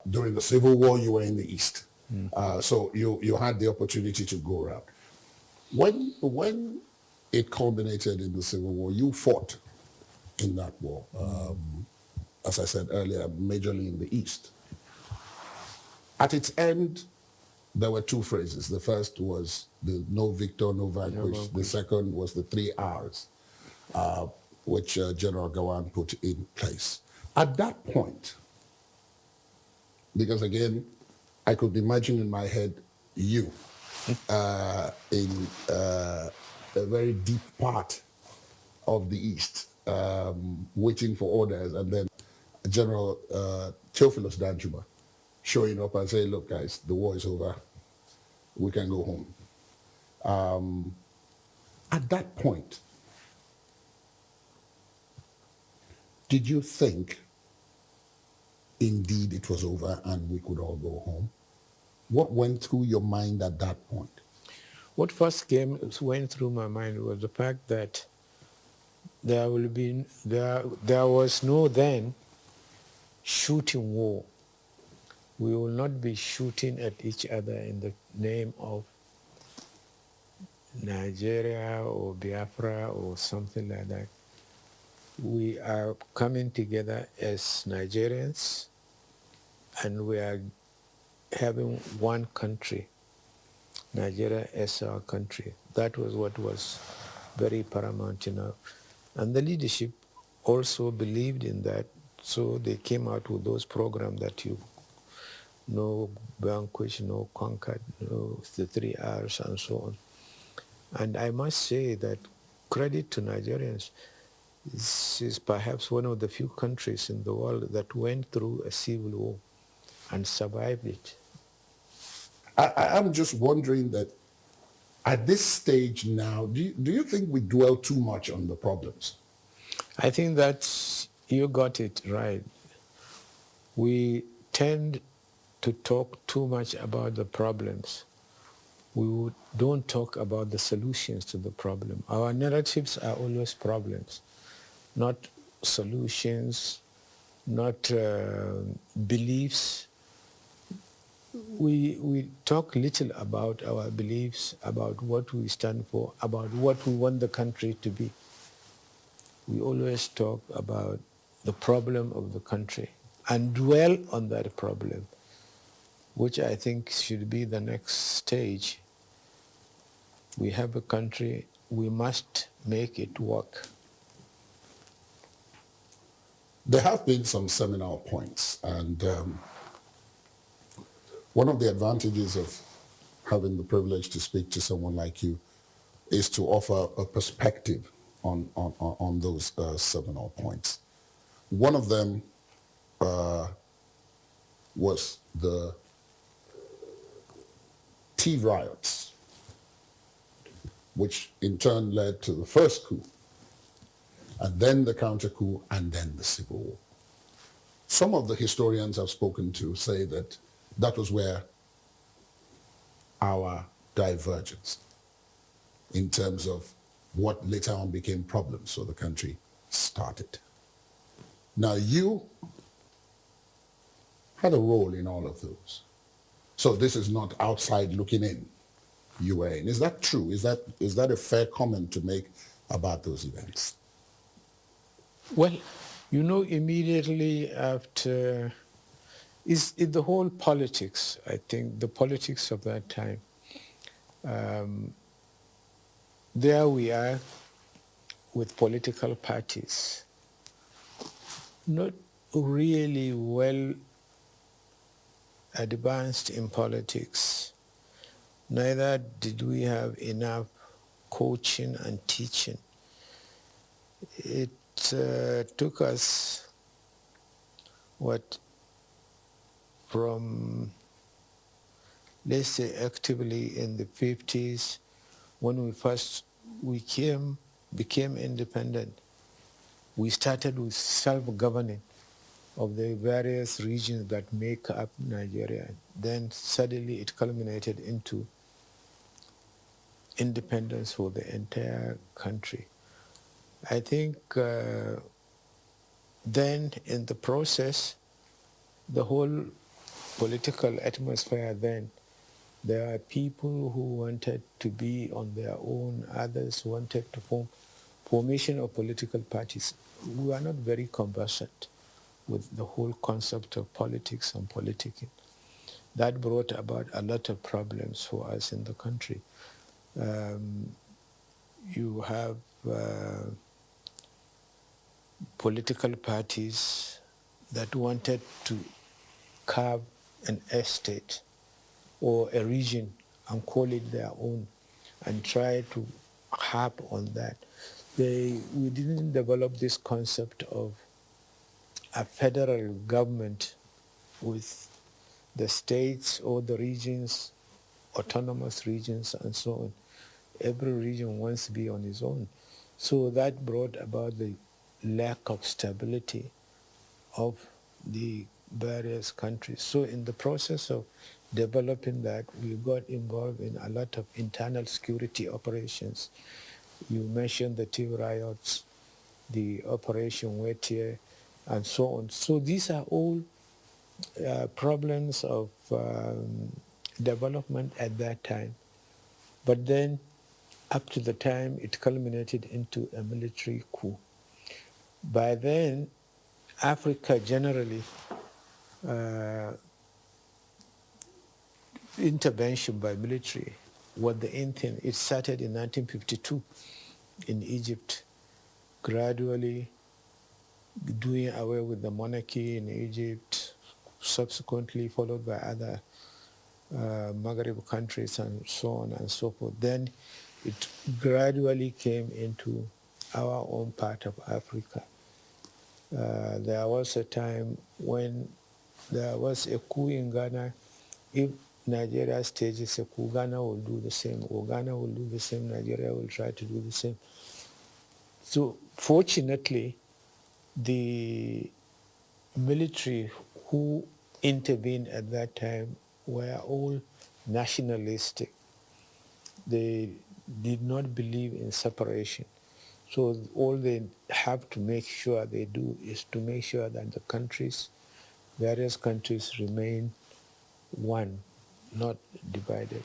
During the Civil War, you were in the East. So you had the opportunity to go around. When it culminated in the Civil War, you fought in that war. As I said earlier, majorly in the East. At its end, there were two phrases. The first was the no victor, no vanquish. The second was the 3 R's, which General Gawan put in place. At that point, because again, I could imagine in my head you in a very deep part of the East, waiting for orders, and then General Theophilus Danjuma showing up and saying, look guys, the war is over, we can go home. At that point, did you think indeed it was over and we could all go home? What went through your mind at that point? What first went through my mind was the fact that there was no then shooting war. We will not be shooting at each other in the name of Nigeria or Biafra or something like that. We are coming together as Nigerians and we are having one country, Nigeria as our country. That was what was very paramount enough. And the leadership also believed in that, so they came out with those programs that no vanquish, no conquered, no the 3 R's and so on. And I must say that credit to Nigerians, this is perhaps one of the few countries in the world that went through a civil war and survived it. I'm just wondering that at this stage now, do you think we dwell too much on the problems? I think that you got it right. We tend to talk too much about the problems. We don't talk about the solutions to the problem. Our narratives are always problems, not solutions, not beliefs. We talk little about our beliefs, about what we stand for, about what we want the country to be. We always talk about the problem of the country and dwell on that problem, which I think should be the next stage. We have a country, we must make it work. There have been some seminal points, and one of the advantages of having the privilege to speak to someone like you is to offer a perspective on those seminal points. One of them was the tea riots, which in turn led to the first coup, and then the counter coup, and then the civil war. Some of the historians I've spoken to say that that was where our divergence in terms of what later on became problems for the country started. Now you had a role in all of those. So this is not outside looking in. You were in. Is that true? Is that a fair comment to make about those events? Well, immediately after, is the whole politics, I think, the politics of that time. There we are with political parties, not really well advanced in politics. Neither did we have enough coaching and teaching. It took us, from, let's say, actively in the 50s, when we became independent. We started with self-governing of the various regions that make up Nigeria. Then suddenly it culminated into independence for the entire country. I think then in the process, the whole political atmosphere then, there are people who wanted to be on their own, others wanted to formation of political parties. We are not very conversant with the whole concept of politics and politicking. That brought about a lot of problems for us in the country. You have political parties that wanted to carve an estate or a region and call it their own and try to harp on that. We didn't develop this concept of a federal government with the states or the regions, autonomous regions and so on. Every region wants to be on its own. So that brought about the lack of stability of the various countries. So in the process of developing that, we got involved in a lot of internal security operations. You mentioned the Tiv riots, the Operation Wetier, and so on. So these are all problems of development at that time. But then, up to the time, it culminated into a military coup. By then, Africa generally, intervention by military was the end thing. It started in 1952 in Egypt, gradually doing away with the monarchy in Egypt, subsequently followed by other Maghreb countries and so on and so forth. Then it gradually came into our own part of Africa. There was a time when there was a coup in Ghana. If Nigeria stages a coup, Ghana will do the same, or Ghana will do the same, Nigeria will try to do the same. So fortunately, the military who intervened at that time were all nationalistic. They did not believe in separation. So all they have to make sure they do is to make sure that the countries, various countries remain one, not divided.